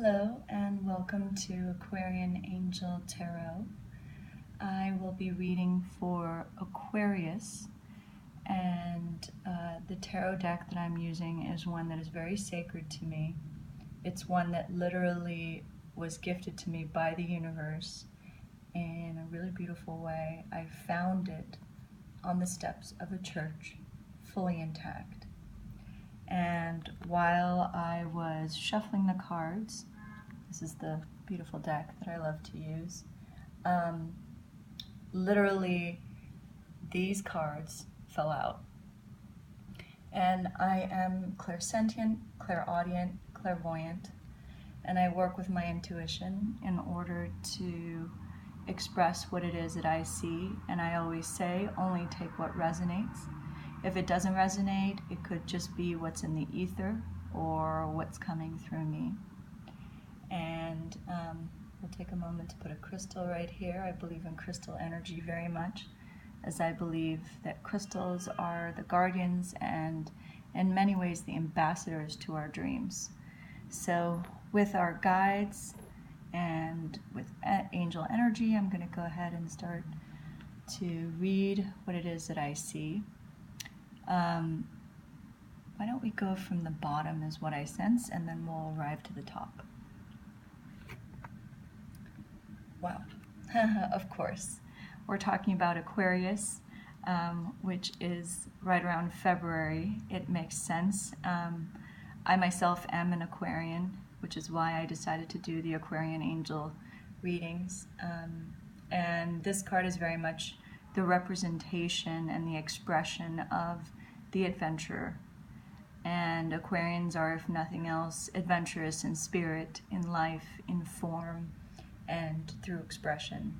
Hello and welcome to Aquarian Angel Tarot. I will be reading for Aquarius, and the tarot deck that I'm using is one that is very sacred to me. It's one that literally was gifted to me by the universe in a really beautiful way. I found it on the steps of a church, fully intact. And while I was shuffling the cards, this is the beautiful deck that I love to use, literally these cards fell out. And I am clairsentient, clairaudient, clairvoyant, and I work with my intuition in order to express what it is that I see. And I always say, only take what resonates. If it doesn't resonate, it could just be what's in the ether or what's coming through me. And we'll take a moment to put a crystal right here. I believe in crystal energy very much, as I believe that crystals are the guardians and in many ways the ambassadors to our dreams. So with our guides and with angel energy, I'm going to go ahead and start to read what it is that I see. Why don't we go from the bottom is what I sense, and then we'll arrive to the top. Wow, of course. We're talking about Aquarius, which is right around February. It makes sense. I myself am an Aquarian, which is why I decided to do the Aquarian Angel readings. And this card is very much the representation and the expression of the adventurer. And Aquarians are, if nothing else, adventurous in spirit, in life, in form, and through expression.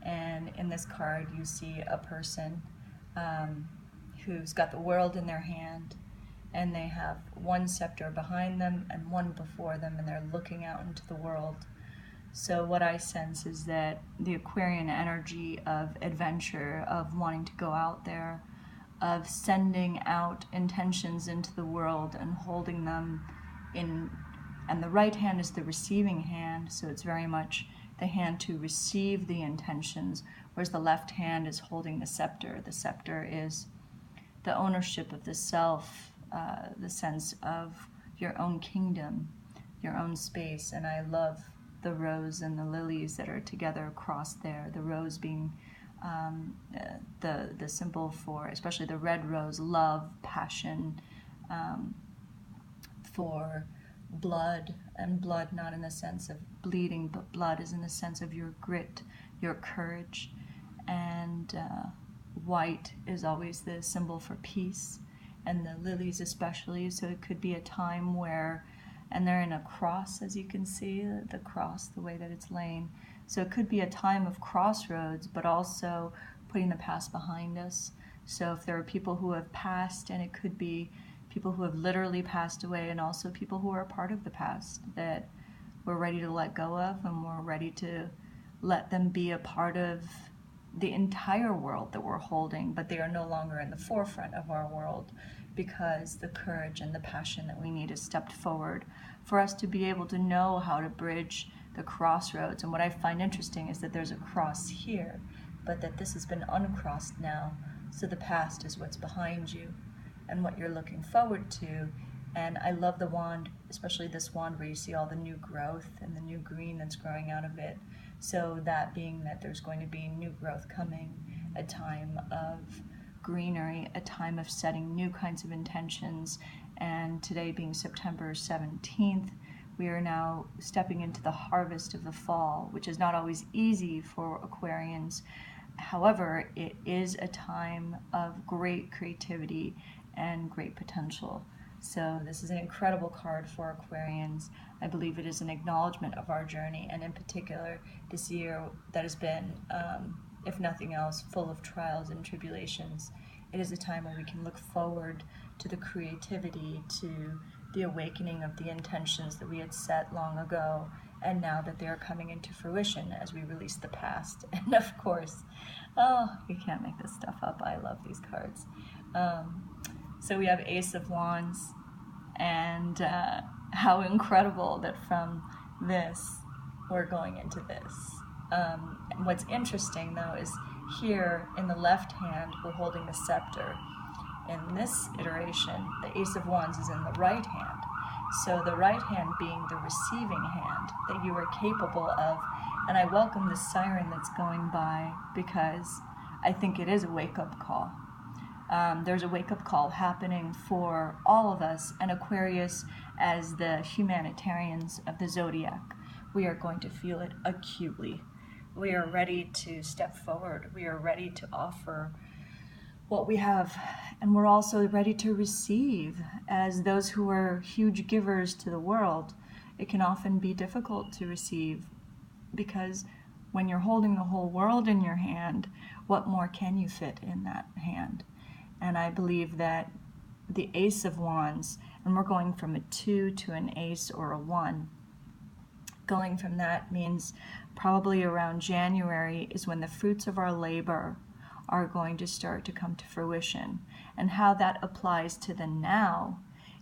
And in this card you see a person who's got the world in their hand, and they have one scepter behind them and one before them, and they're looking out into the world. So what I sense is that the Aquarian energy of adventure, of wanting to go out there, of sending out intentions into the world and holding them in, and the right hand is the receiving hand, so it's very much the hand to receive the intentions, whereas the left hand is holding the scepter. The scepter is the ownership of the self, the sense of your own kingdom, your own space. And I love the rose and the lilies that are together across there, the rose being the symbol for, especially the red rose, love, passion, for blood, and blood not in the sense of bleeding, but blood is in the sense of your grit, your courage. And white is always the symbol for peace, and the lilies especially. So it could be a time where, and they're in a cross, as you can see, the cross, the way that it's laying. So it could be a time of crossroads, but also putting the past behind us. So if there are people who have passed, and it could be people who have literally passed away, and also people who are a part of the past that we're ready to let go of, and we're ready to let them be a part of the entire world that we're holding, but they are no longer in the forefront of our world, because the courage and the passion that we need has stepped forward for us to be able to know how to bridge the crossroads. And what I find interesting is that there's a cross here, but that this has been uncrossed now. So the past is what's behind you and what you're looking forward to. And I love the wand, especially this wand where you see all the new growth and the new green that's growing out of it. So that being that there's going to be new growth coming, a time of greenery, a time of setting new kinds of intentions. And today being September 17th, we are now stepping into the harvest of the fall, which is not always easy for Aquarians. However, it is a time of great creativity and great potential. So this is an incredible card for Aquarians. I believe it is an acknowledgement of our journey, and in particular this year that has been, if nothing else, full of trials and tribulations. It is a time where we can look forward to the creativity, to the awakening of the intentions that we had set long ago, and now that they are coming into fruition as we release the past. And of course, you can't make this stuff up. I love these cards. So we have Ace of Wands, and how incredible that from this, we're going into this. And what's interesting though is here in the left hand, we're holding the scepter. In this iteration, the Ace of Wands is in the right hand. So the right hand being the receiving hand that you are capable of. And I welcome the siren that's going by because I think it is a wake-up call. There's a wake-up call happening for all of us, and Aquarius, as the humanitarians of the zodiac, we are going to feel it acutely. We are ready to step forward. We are ready to offer what we have, and we're also ready to receive. As those who are huge givers to the world, it can often be difficult to receive, because when you're holding the whole world in your hand, what more can you fit in that hand? And I believe that the Ace of Wands, and we're going from a 2 to an Ace or a 1, going from that means probably around January is when the fruits of our labor are going to start to come to fruition. And how that applies to the now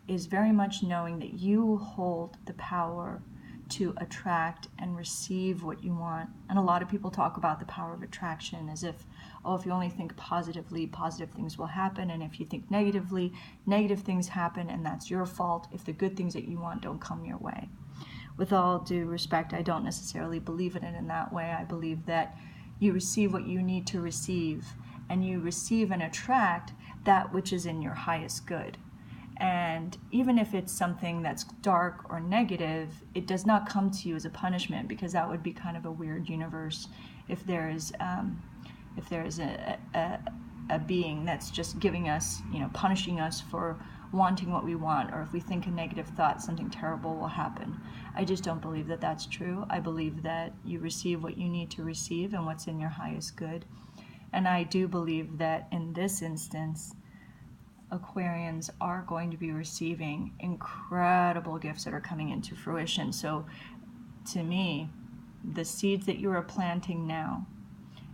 is very much knowing that you hold the power to attract and receive what you want. And a lot of people talk about the power of attraction as if, oh, if you only think positively, positive things will happen. And if you think negatively, negative things happen, and that's your fault if the good things that you want don't come your way. With all due respect, I don't necessarily believe in it in that way. I believe that you receive what you need to receive, and you receive and attract that which is in your highest good. And even if it's something that's dark or negative, it does not come to you as a punishment, because that would be kind of a weird universe if there is a being that's just giving us, punishing us for wanting what we want, or if we think a negative thought, something terrible will happen. I just don't believe that that's true. I believe that you receive what you need to receive and what's in your highest good. And I do believe that in this instance, Aquarians are going to be receiving incredible gifts that are coming into fruition. So to me, the seeds that you are planting now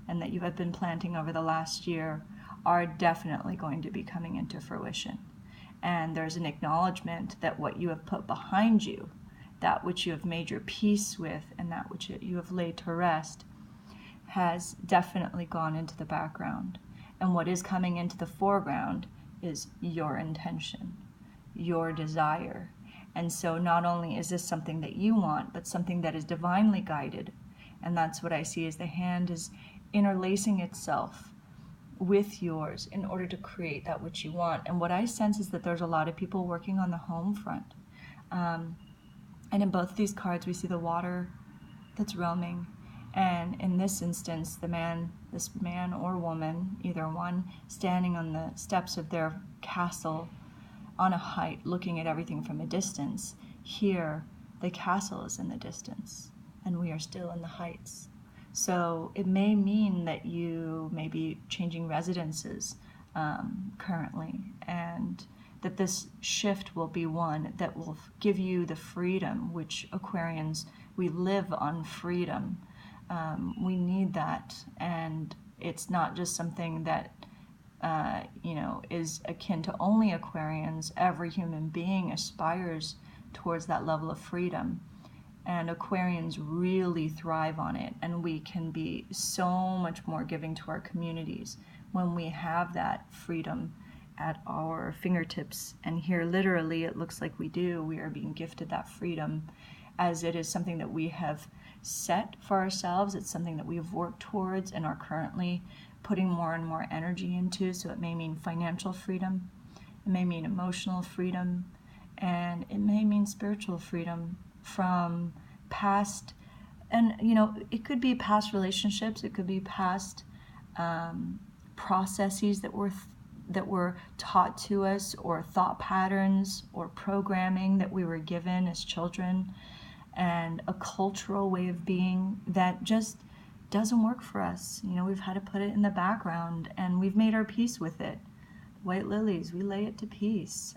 and that you have been planting over the last year are definitely going to be coming into fruition. And there's an acknowledgement that what you have put behind you, that which you have made your peace with, and that which you have laid to rest, has definitely gone into the background. And what is coming into the foreground is your intention, your desire. And so not only is this something that you want, but something that is divinely guided. And that's what I see, as the hand is interlacing itself with yours in order to create that which you want. And what I sense is that there's a lot of people working on the home front. And in both these cards, we see the water that's roaming. And in this instance, this man or woman, either one, standing on the steps of their castle on a height, looking at everything from a distance. Here, the castle is in the distance, and we are still in the heights. So it may mean that you may be changing residences currently, and that this shift will be one that will give you the freedom, which Aquarians, we live on freedom. We need that, and it's not just something that is akin to only Aquarians. Every human being aspires towards that level of freedom, and Aquarians really thrive on it, and we can be so much more giving to our communities when we have that freedom at our fingertips. And here literally it looks like we do. We are being gifted that freedom, as it is something that we have set for ourselves. It's something that we have worked towards and are currently putting more and more energy into. So it may mean financial freedom, it may mean emotional freedom, and it may mean spiritual freedom from past, and it could be past relationships, it could be past processes that were taught to us, or thought patterns or programming that we were given as children, and a cultural way of being that just doesn't work for us. We've had to put it in the background, and we've made our peace with it. White lilies, we lay it to peace.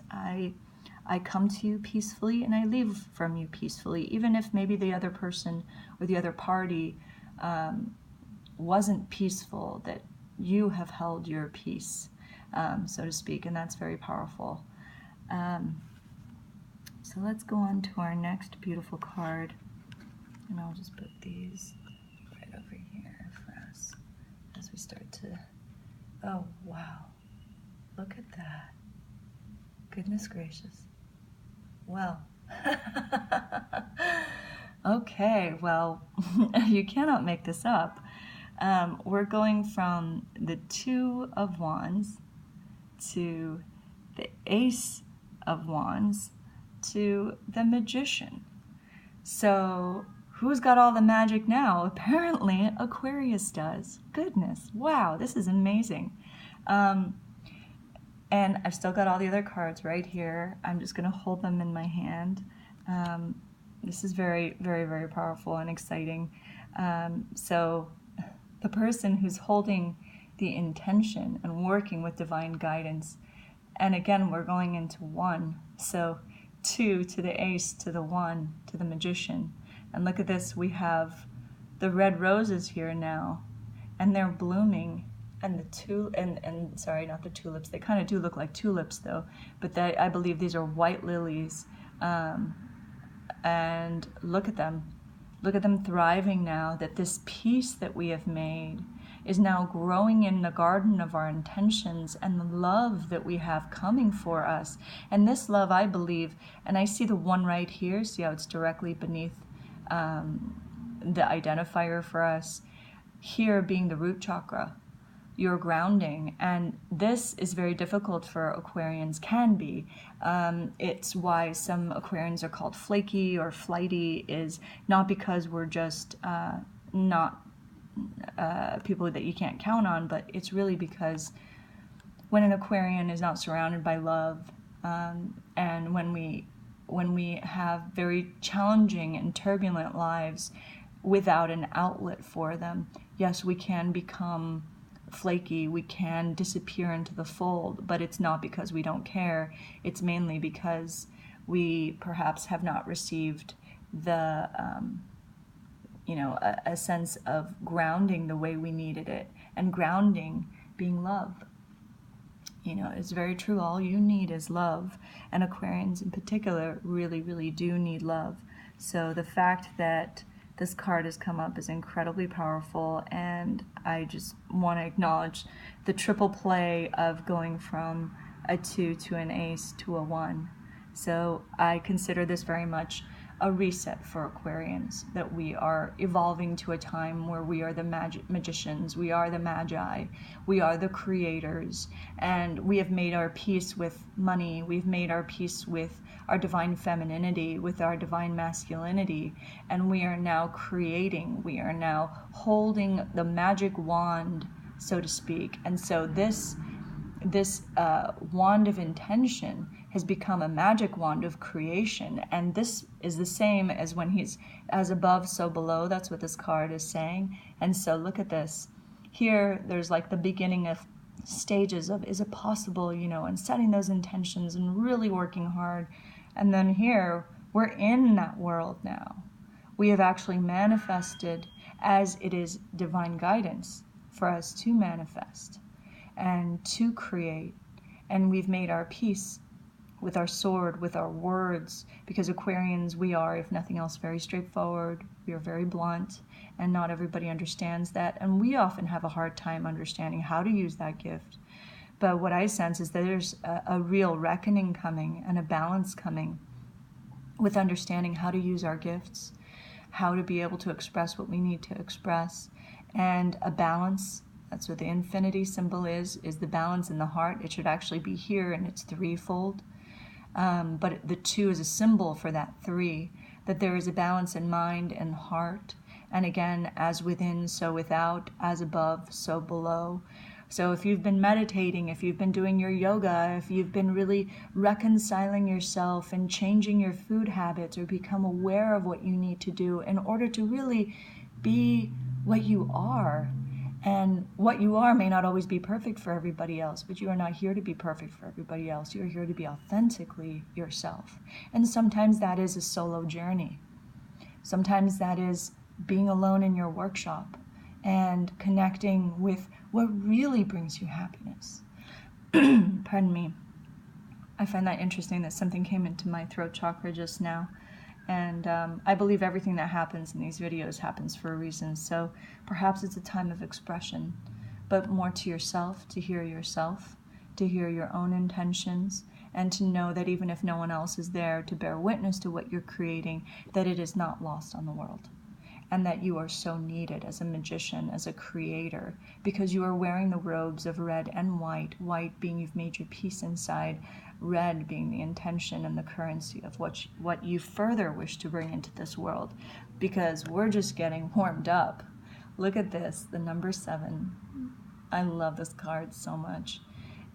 I come to you peacefully, and I leave from you peacefully, even if maybe the other person or the other party wasn't peaceful, that you have held your peace, so to speak, and that's very powerful. So let's go on to our next beautiful card. And I'll just put these right over here for us as we start to, oh wow, look at that. Goodness gracious. Well, okay, well, you cannot make this up. We're going from the Two of Wands to the Ace of Wands to the Magician. So who's got all the magic now? Apparently Aquarius does. Goodness, wow, this is amazing. And I've still got all the other cards right here. I'm just going to hold them in my hand. This is very, very, very powerful and exciting. So the person who's holding the intention and working with divine guidance, and again, we're going into one. So 2 to the Ace, to the 1, to the Magician. And look at this, we have the red roses here now, and they're blooming. And the sorry, not the tulips. They kind of do look like tulips though, but I believe these are white lilies. And look at them. Look at them thriving now, that this peace that we have made is now growing in the garden of our intentions and the love that we have coming for us. And this love, I believe, and I see the one right here, see how it's directly beneath the identifier for us, here being the root chakra, your grounding. And this is very difficult for Aquarians, can be. It's why some Aquarians are called flaky or flighty, is not because we're just not people that you can't count on, but it's really because when an Aquarian is not surrounded by love, and when we have very challenging and turbulent lives without an outlet for them, yes, we can become flaky, we can disappear into the fold, but it's not because we don't care. It's mainly because we perhaps have not received the a sense of grounding the way we needed it, and grounding being love. It's very true. All you need is love, and Aquarians in particular really, really do need love. So the fact that this card has come up is incredibly powerful, and I just want to acknowledge the triple play of going from a 2 to an Ace to a 1. So I consider this very much a reset for Aquarians, that we are evolving to a time where we are the magicians, we are the magi, we are the creators, and we have made our peace with money, we've made our peace with our divine femininity, with our divine masculinity, and we are now creating, we are now holding the magic wand, so to speak. And so this wand of intention has become a magic wand of creation, and this is the same as when he's as above so below. That's what this card is saying. And so look at this here, there's like the beginning of stages of, is it possible, and setting those intentions and really working hard. And then here we're in that world now. We have actually manifested, as it is divine guidance for us to manifest and to create, and we've made our peace with our sword, with our words, because Aquarians, we are, if nothing else, very straightforward, we are very blunt, and not everybody understands that, and we often have a hard time understanding how to use that gift. But what I sense is that there's a real reckoning coming and a balance coming with understanding how to use our gifts, how to be able to express what we need to express, and a balance. That's what the infinity symbol is the balance in the heart. It should actually be here, and it's threefold. But the 2 is a symbol for that 3, that there is a balance in mind and heart. And again, as within, so without, as above, so below. So if you've been meditating, if you've been doing your yoga, if you've been really reconciling yourself and changing your food habits, or become aware of what you need to do in order to really be what you are. And what you are may not always be perfect for everybody else, but you are not here to be perfect for everybody else. You are here to be authentically yourself. And sometimes that is a solo journey. Sometimes that is being alone in your workshop and connecting with what really brings you happiness. Pardon me. I find that interesting that something came into my throat chakra just now. And I believe everything that happens in these videos happens for a reason. So perhaps it's a time of expression, but more to yourself, to hear your own intentions, and to know that even if no one else is there to bear witness to what you're creating, that it is not lost on the world. And that you are so needed as a magician, as a creator, because you are wearing the robes of red and white, white being you've made your peace inside, red being the intention and the currency of what you further wish to bring into this world, because we're just getting warmed up. Look at this, the number 7. I love this card so much.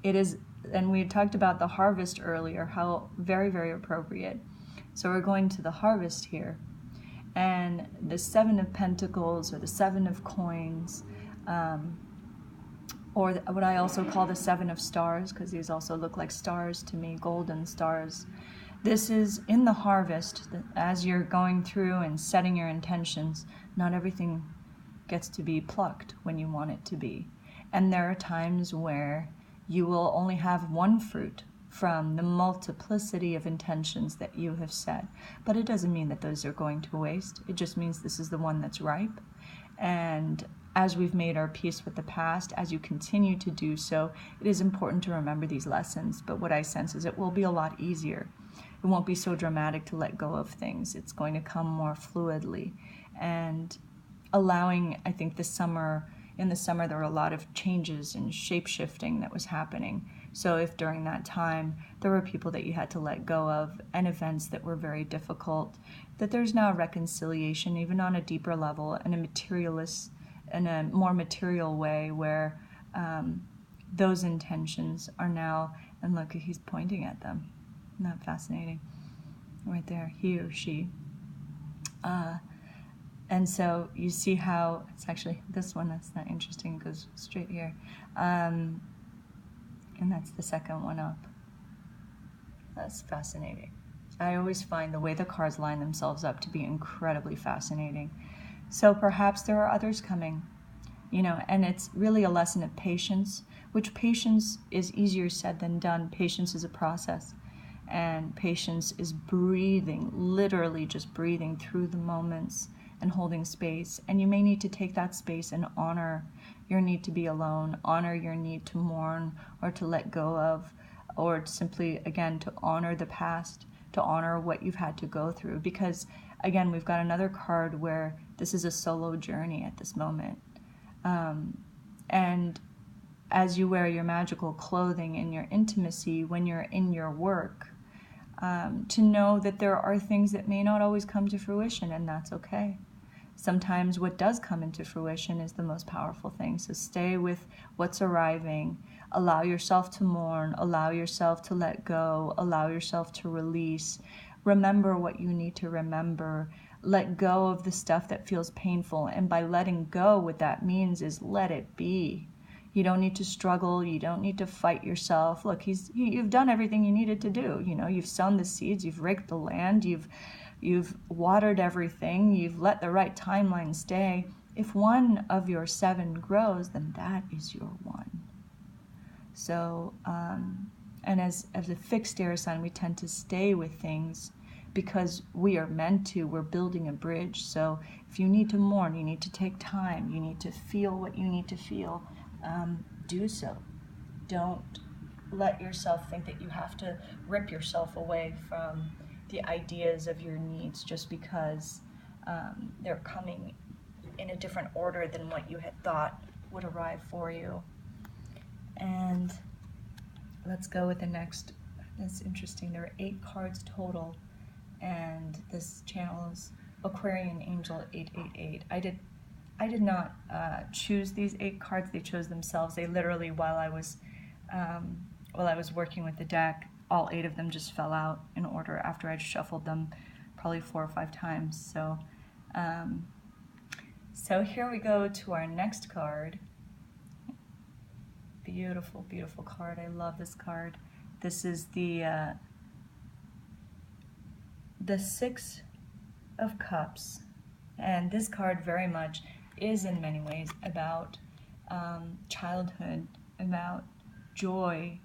It is, and we had talked about the harvest earlier, how very, very appropriate. So we're going to the harvest here. And the 7 of Pentacles, or the 7 of Coins, or what I also call the 7 of Stars, because these also look like stars to me, golden stars. This is in the harvest, as you're going through and setting your intentions, not everything gets to be plucked when you want it to be. And there are times where you will only have one fruit from the multiplicity of intentions that you have set. But it doesn't mean that those are going to waste. It just means this is the one that's ripe. And as we've made our peace with the past, as you continue to do so, it is important to remember these lessons. But what I sense is it will be a lot easier. It won't be so dramatic to let go of things. It's going to come more fluidly. And allowing, I think, in the summer there were a lot of changes and shape-shifting that was happening. So if during that time there were people that you had to let go of and events that were very difficult, that there's now reconciliation, even on a deeper level, in a more material way, where those intentions are now, and look, he's pointing at them. Isn't that fascinating? Right there, he or she. And so you see how it's actually this one that's not interesting, it goes straight here. And that's the second one up. That's fascinating. I always find the way the cards line themselves up to be incredibly fascinating. So perhaps there are others coming, and it's really a lesson of patience, which patience is easier said than done. Patience is a process, and patience is breathing, literally just breathing through the moments and holding space. And you may need to take that space and honor your need to be alone, honor your need to mourn or to let go of, or simply, again, to honor the past, to honor what you've had to go through. Because, again, we've got another card where this is a solo journey at this moment. And as you wear your magical clothing in your intimacy, when you're in your work, to know that there are things that may not always come to fruition, and that's okay. Sometimes what does come into fruition is the most powerful thing. So stay with what's arriving. Allow yourself to mourn. Allow yourself to let go. Allow yourself to release. Remember what you need to remember. Let go of the stuff that feels painful. And by letting go, what that means is let it be. You don't need to struggle. You don't need to fight yourself. Look, you've done everything you needed to do. You've sown the seeds. You've raked the land. You've watered everything. You've let the right timeline stay. If one of your 7 grows, then that is your one. So, and as a fixed air sign, we tend to stay with things because we are meant to. We're building a bridge. So if you need to mourn, you need to take time. You need to feel what you need to feel. Do so. Don't let yourself think that you have to rip yourself away from the ideas of your needs just because they're coming in a different order than what you had thought would arrive for you. And let's go with the next. That's interesting. There are 8 cards total, and this channel's Aquarian Angel 888. I did not choose these 8 cards. They chose themselves. They literally, while I was working with the deck, all 8 of them just fell out in order after I'd shuffled them probably 4 or 5 times. So, so here we go to our next card. Beautiful, beautiful card. I love this card. This is the 6 of Cups, and this card very much is in many ways about childhood, about joy,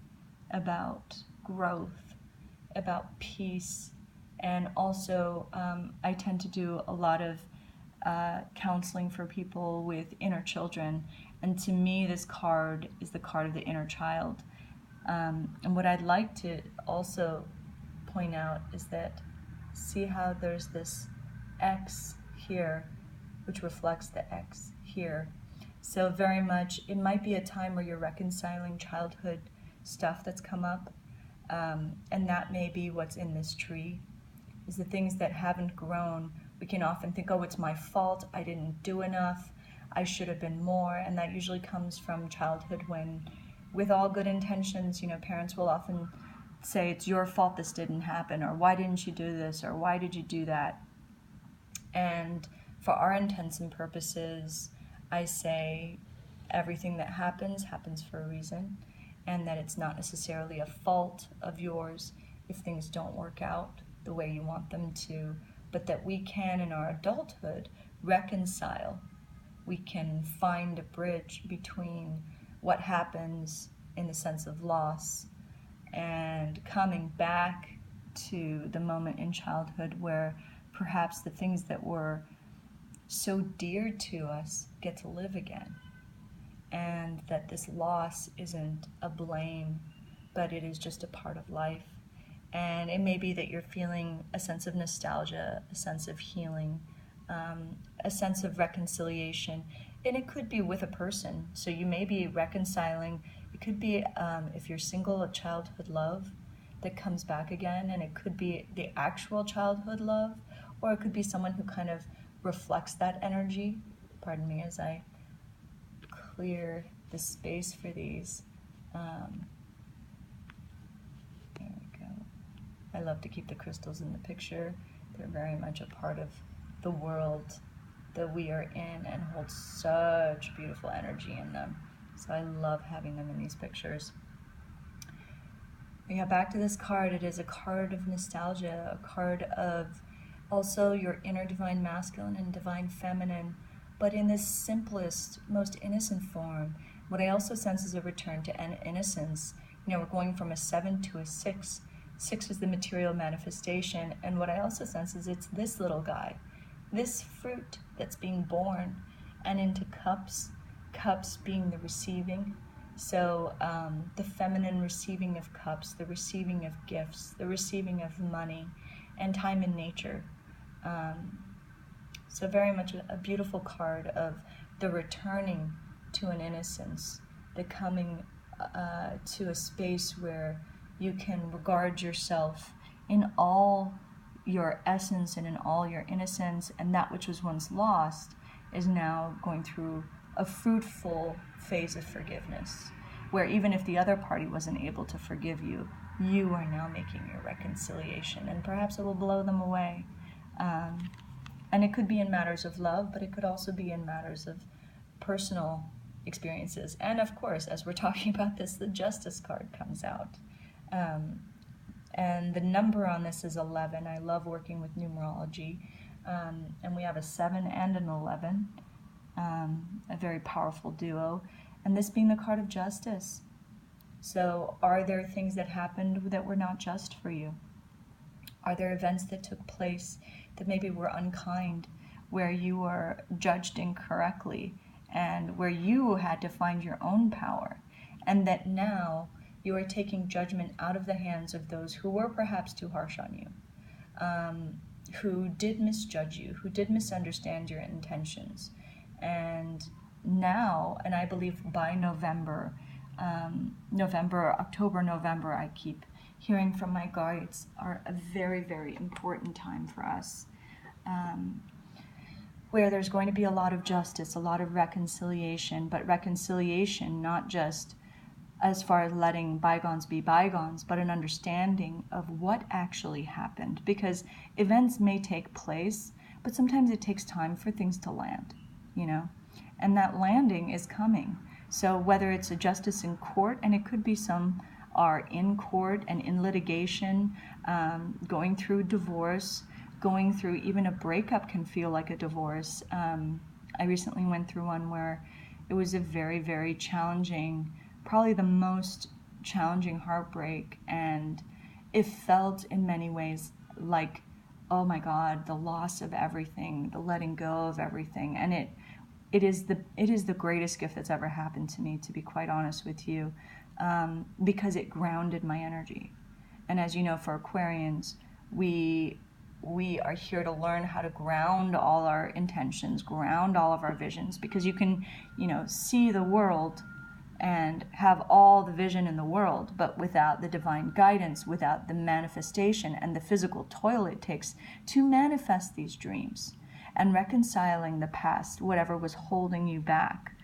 about growth, about peace, And also, I tend to do a lot of counseling for people with inner children. And to me, this card is the card of the inner child. And what I'd like to also point out is that, see how there's this X here, which reflects the X here. So very much, it might be a time where you're reconciling childhood stuff that's come up. And that may be what's in this tree, is the things that haven't grown. We can often think, oh, it's my fault, I didn't do enough, I should have been more. And that usually comes from childhood when, with all good intentions, parents will often say, it's your fault this didn't happen, or why didn't you do this, or why did you do that? And for our intents and purposes, I say everything that happens for a reason, and that it's not necessarily a fault of yours if things don't work out the way you want them to, but that we can, in our adulthood, reconcile. We can find a bridge between what happens in the sense of loss and coming back to the moment in childhood where perhaps the things that were so dear to us get to live again. And that this loss isn't a blame, but it is just a part of life. And it may be that you're feeling a sense of nostalgia, a sense of healing, a sense of reconciliation. And it could be with a person. So you may be reconciling. It could be, if you're single, a childhood love that comes back again. And it could be the actual childhood love, or it could be someone who kind of reflects that energy. Pardon me as I clear the space for these. There we go. I love to keep the crystals in the picture. They're very much a part of the world that we are in and hold such beautiful energy in them. So I love having them in these pictures. Yeah, back to this card. It is a card of nostalgia, a card of also your inner divine masculine and divine feminine, but in this simplest, most innocent form. What I also sense is a return to innocence. We're going from a 7 to a 6. 6 is the material manifestation, and what I also sense is it's this little guy, this fruit that's being born, and into cups, cups being the receiving. So the feminine receiving of cups, the receiving of gifts, the receiving of money, and time in nature. So very much a beautiful card of the returning to an innocence, the coming to a space where you can regard yourself in all your essence and in all your innocence, and that which was once lost is now going through a fruitful phase of forgiveness, where even if the other party wasn't able to forgive you, you are now making your reconciliation, and perhaps it will blow them away. And it could be in matters of love, but it could also be in matters of personal experiences. And of course, as we're talking about this, the Justice card comes out. And the number on this is 11. I love working with numerology. And we have a 7 and an 11, a very powerful duo. And this being the card of justice. So are there things that happened that were not just for you? Are there events that took place that maybe were unkind, where you were judged incorrectly, and where you had to find your own power, and that now you are taking judgment out of the hands of those who were perhaps too harsh on you, who did misjudge you, who did misunderstand your intentions. And now, and I believe by November, October, November, I keep hearing from my guides, are a very, very important time for us, where there's going to be a lot of justice, a lot of reconciliation, but reconciliation not just as far as letting bygones be bygones, but an understanding of what actually happened. Because events may take place, but sometimes it takes time for things to land, and that landing is coming. So whether it's a justice in court, and it could be some are in court and in litigation, going through divorce, going through even a breakup can feel like a divorce. I recently went through one where it was a very, very challenging, probably the most challenging heartbreak, and it felt in many ways like oh my God, the loss of everything, the letting go of everything. And it is the greatest gift that's ever happened to me, to be quite honest with you, because it grounded my energy. And as you know, for Aquarians, we are here to learn how to ground all our intentions, ground all of our visions, because you can, see the world and have all the vision in the world, but without the divine guidance, without the manifestation and the physical toil it takes to manifest these dreams and reconciling the past, whatever was holding you back,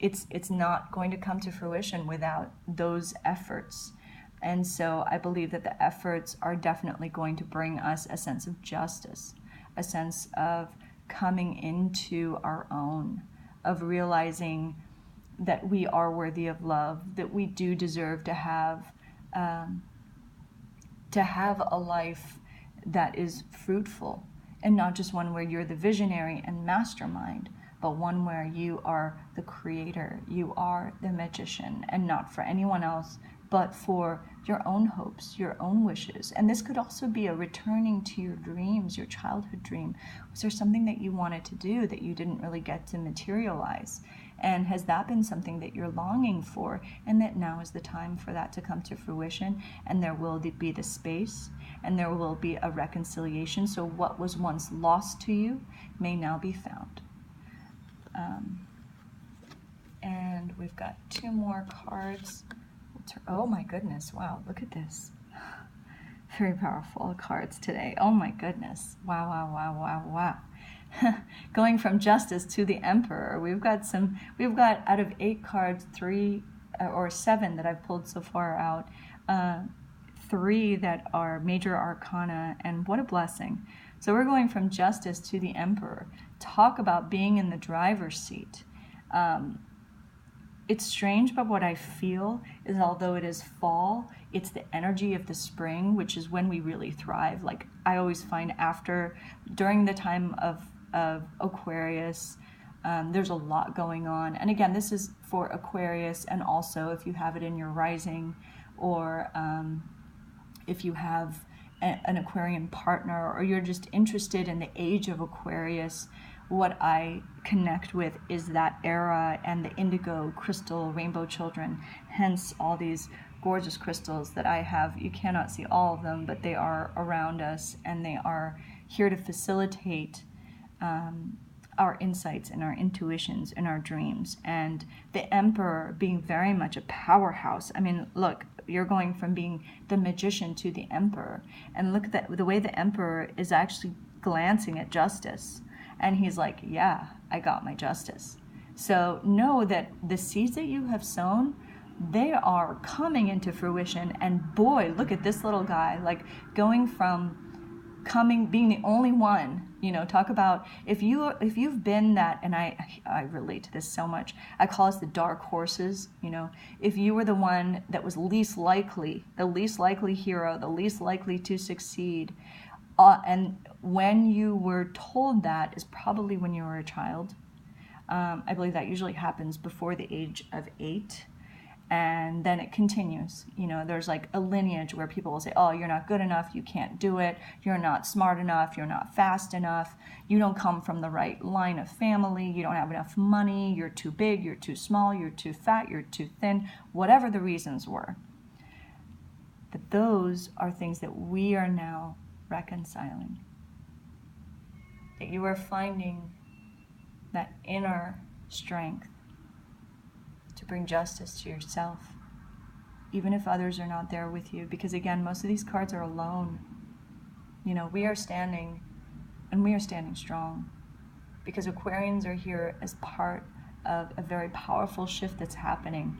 it's not going to come to fruition without those efforts. And so I believe that the efforts are definitely going to bring us a sense of justice, a sense of coming into our own, of realizing that we are worthy of love, that we do deserve to have a life that is fruitful, and not just one where you're the visionary and mastermind, but one where you are the creator, you are the magician, and not for anyone else, but for your own hopes, your own wishes. And this could also be a returning to your dreams, your childhood dream. Was there something that you wanted to do that you didn't really get to materialize? And has that been something that you're longing for, and that now is the time for that to come to fruition? And there will be the space, and there will be a reconciliation. So what was once lost to you may now be found. And we've got 2 more cards. Oh my goodness, wow, look at this. Very powerful cards today. Oh my goodness. Wow, wow, wow, wow, wow. Going from Justice to the Emperor, we've got out of 8 cards, 3 or 7 that I've pulled so far out, 3 that are major arcana, and what a blessing. So we're going from Justice to the Emperor. Talk about being in the driver's seat. It's strange, but what I feel is, although it is fall, it's the energy of the spring, which is when we really thrive. Like I always find during the time of Aquarius, there's a lot going on. And again, this is for Aquarius, and also if you have it in your rising, or if you have an Aquarian partner, or you're just interested in the age of Aquarius, what I connect with is that era and the indigo crystal rainbow children, hence all these gorgeous crystals that I have. You cannot see all of them, but they are around us, and they are here to facilitate our insights and our intuitions and our dreams. And the Emperor being very much a powerhouse. I mean, look, you're going from being the magician to the Emperor, and look at the way the Emperor is actually glancing at Justice. And he's like, yeah, I got my justice. So know that the seeds that you have sown, they are coming into fruition. And boy, look at this little guy, like going from being the only one, talk about if you've been that, and I relate to this so much. I call us the dark horses. If you were the one that was least likely, the least likely hero, the least likely to succeed, and when you were told that is probably when you were a child. I believe that usually happens before the age of 8. And then it continues. There's like a lineage where people will say, oh, you're not good enough, you can't do it, you're not smart enough, you're not fast enough, you don't come from the right line of family, you don't have enough money, you're too big, you're too small, you're too fat, you're too thin, whatever the reasons were. But those are things that we are now reconciling. That you are finding that inner strength to bring justice to yourself, even if others are not there with you. Because again, most of these cards are alone. We are standing, and we are standing strong, because Aquarians are here as part of a very powerful shift that's happening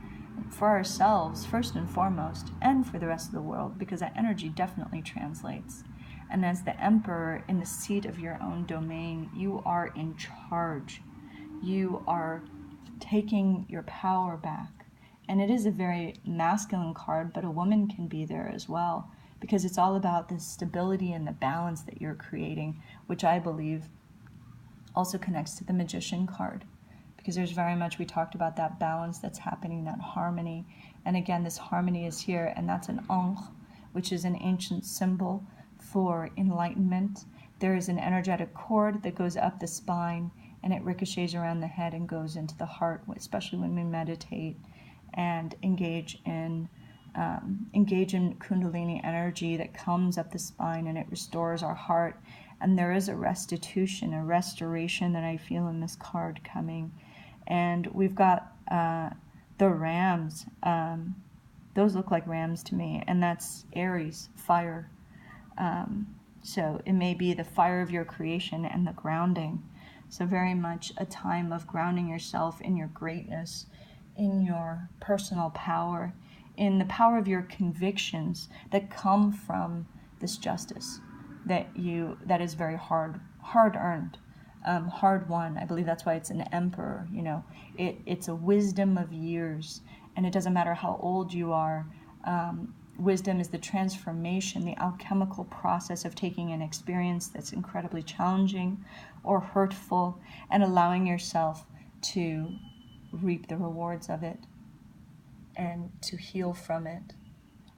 for ourselves, first and foremost, and for the rest of the world, because that energy definitely translates. And as the Emperor in the seat of your own domain, you are in charge. You are taking your power back. And it is a very masculine card, but a woman can be there as well, because it's all about the stability and the balance that you're creating, which I believe also connects to the Magician card, because there's very much, we talked about that balance that's happening, that harmony. And again, this harmony is here, and that's an ankh, which is an ancient symbol for enlightenment. There is an energetic cord that goes up the spine, and it ricochets around the head and goes into the heart, especially when we meditate and engage in Kundalini energy that comes up the spine, and it restores our heart. And there is a restitution, a restoration that I feel in this card coming. And we've got the rams. Those look like rams to me, and that's Aries, fire. So it may be the fire of your creation and the grounding. So very much a time of grounding yourself in your greatness, in your personal power, in the power of your convictions that come from this justice that is very hard earned, hard won. I believe that's why it's an emperor. It's a wisdom of years, and it doesn't matter how old you are. Wisdom is the transformation, the alchemical process of taking an experience that's incredibly challenging or hurtful and allowing yourself to reap the rewards of it and to heal from it.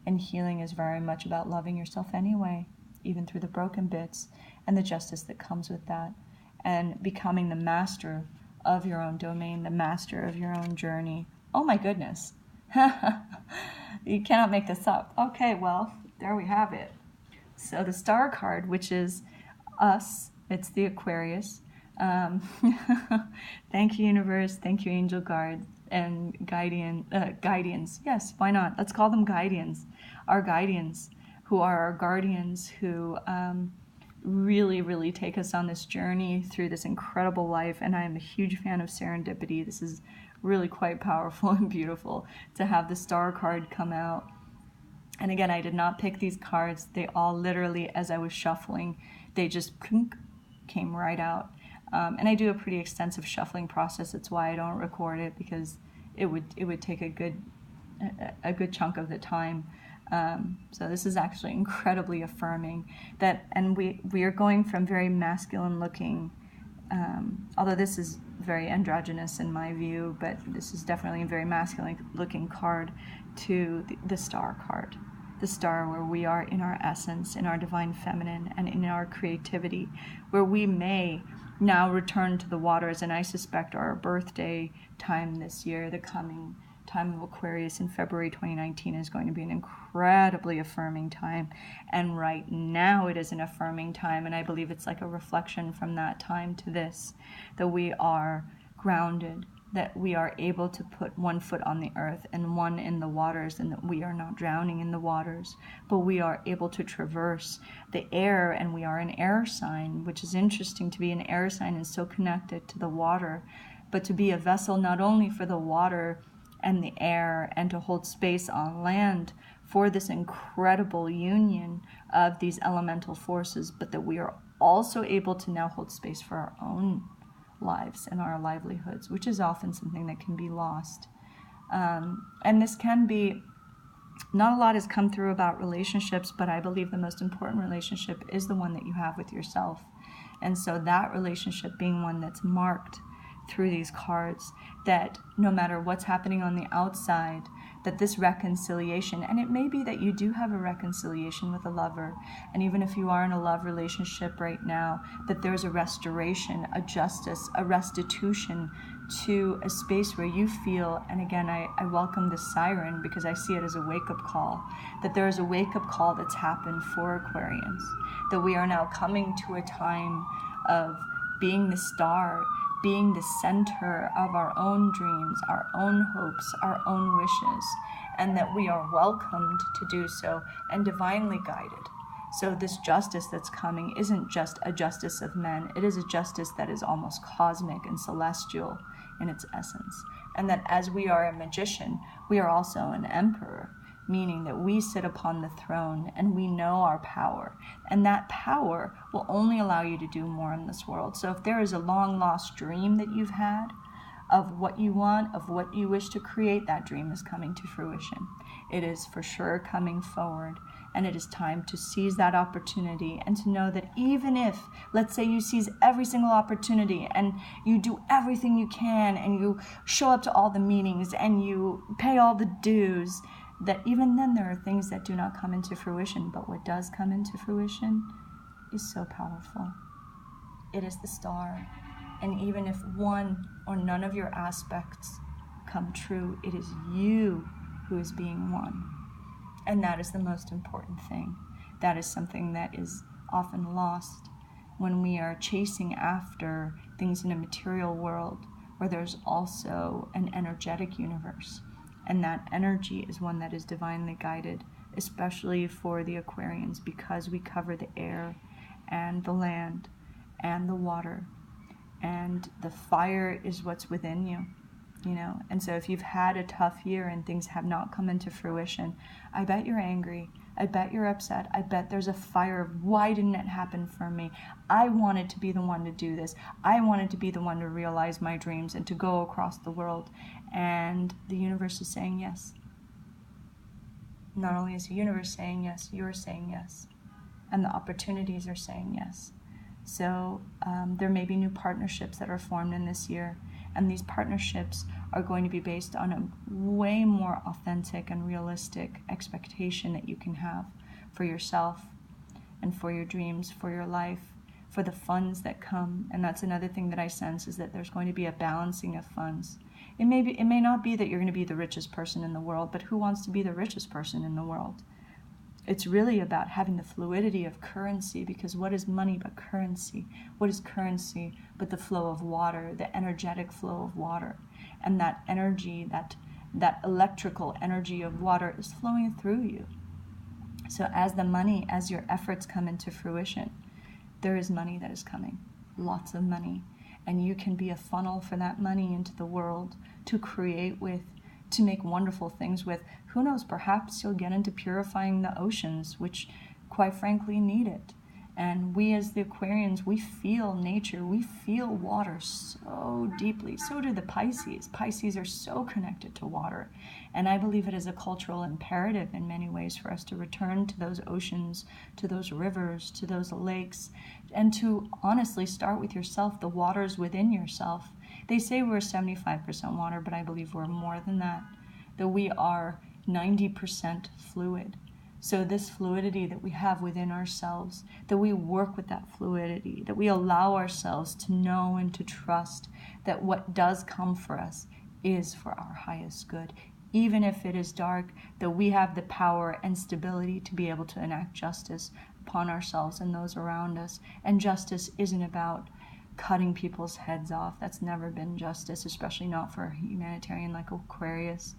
And healing is very much about loving yourself anyway, even through the broken bits, and the justice that comes with that, and becoming the master of your own domain, the master of your own journey. Oh my goodness. You cannot make this up. Okay, well, there we have it. So the star card, which is us, it's the Aquarius. Thank you, universe. Thank you, angel guards and guardians. Yes, why not? Let's call them guardians. Our guardians, who are our guardians, who really, really take us on this journey through this incredible life. And I am a huge fan of serendipity. This is really quite powerful and beautiful to have the star card come out. And again, I did not pick these cards. They all literally, as I was shuffling, they just came right out. And I do a pretty extensive shuffling process. That's why I don't record it, because it would take a good chunk of the time. So this is actually incredibly affirming. And we are going from very masculine looking, although this is very androgynous in my view, but this is definitely a very masculine looking card, to the star card. The star, where we are in our essence, in our divine feminine, and in our creativity, where we may now return to the waters. And I suspect our birthday time this year, the coming time of Aquarius in February 2019, is going to be an incredibly affirming time. And right now it is an affirming time, and I believe it's like a reflection from that time to this, that we are grounded, that we are able to put one foot on the earth and one in the waters, and that we are not drowning in the waters, but we are able to traverse the air. And we are an air sign, which is interesting to be an air sign and so connected to the water, but to be a vessel not only for the water and the air, and to hold space on land for this incredible union of these elemental forces, but that we are also able to now hold space for our own lives and our livelihoods, which is often something that can be lost. And this can be, not a lot has come through about relationships, but I believe the most important relationship is the one that you have with yourself. And so that relationship being one that's marked through these cards, that no matter what's happening on the outside, that this reconciliation, and it may be that you do have a reconciliation with a lover, and even if you are in a love relationship right now, that there's a restoration, a justice, a restitution to a space where you feel, and again, I welcome this siren because I see it as a wake-up call, that there is a wake-up call that's happened for Aquarians, that we are now coming to a time of being the star, being the center of our own dreams, our own hopes, our own wishes, and that we are welcomed to do so and divinely guided. So this justice that's coming isn't just a justice of men, it is a justice that is almost cosmic and celestial in its essence. And that as we are a magician, we are also an emperor, meaning that we sit upon the throne and we know our power, and that power will only allow you to do more in this world. So if there is a long lost dream that you've had of what you want, of what you wish to create, that dream is coming to fruition. It is for sure coming forward, and it is time to seize that opportunity, and to know that even if, let's say, you seize every single opportunity and you do everything you can and you show up to all the meetings and you pay all the dues, that even then there are things that do not come into fruition, but what does come into fruition is so powerful. It is the star. And even if one or none of your aspects come true, it is you who is being one. And that is the most important thing. That is something that is often lost when we are chasing after things in a material world, where there's also an energetic universe. And that energy is one that is divinely guided, especially for the Aquarians, because we cover the air and the land and the water, and the fire is what's within you, you know. And so if you've had a tough year and things have not come into fruition, I bet you're angry. I bet you're upset. I bet there's a fire of, why didn't it happen for me? I wanted to be the one to do this. I wanted to be the one to realize my dreams and to go across the world. And the universe is saying yes. Not only is the universe saying yes, you're saying yes. And the opportunities are saying yes. So there may be new partnerships that are formed in this year. And these partnerships are going to be based on a way more authentic and realistic expectation that you can have for yourself and for your dreams, for your life, for the funds that come. And that's another thing that I sense, is that there's going to be a balancing of funds. It may not be that you're going to be the richest person in the world, but who wants to be the richest person in the world? It's really about having the fluidity of currency, because what is money but currency? What is currency but the flow of water, the energetic flow of water? And that energy, that electrical energy of water is flowing through you. So as the money, as your efforts come into fruition, there is money that is coming, lots of money. And you can be a funnel for that money into the world to create with, to make wonderful things with. Who knows, perhaps you'll get into purifying the oceans, which quite frankly need it. And we as the Aquarians, we feel nature, we feel water so deeply. So do the Pisces. Pisces are so connected to water. And I believe it is a cultural imperative in many ways for us to return to those oceans, to those rivers, to those lakes, and to honestly start with yourself, the waters within yourself. They say we're 75% water, but I believe we're more than that we are 90% fluid. So this fluidity that we have within ourselves, that we work with that fluidity, that we allow ourselves to know and to trust that what does come for us is for our highest good. Even if it is dark, that we have the power and stability to be able to enact justice upon ourselves and those around us. And justice isn't about cutting people's heads off. That's never been justice, especially not for a humanitarian like Aquarius.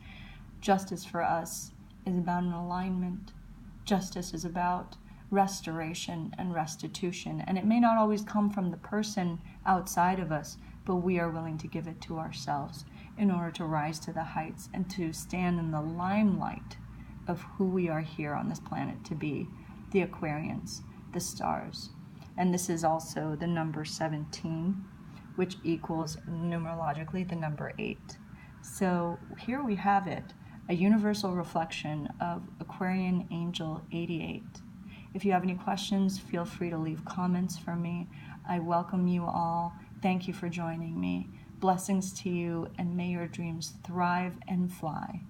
Justice for us is about an alignment. Justice is about restoration and restitution. And it may not always come from the person outside of us, but we are willing to give it to ourselves in order to rise to the heights and to stand in the limelight of who we are here on this planet to be, the Aquarians, the stars. And this is also the number 17, which equals numerologically the number 8. So here we have it, a universal reflection of Aquarian Angel 88. If you have any questions, feel free to leave comments for me. I welcome you all. Thank you for joining me. Blessings to you, and may your dreams thrive and fly.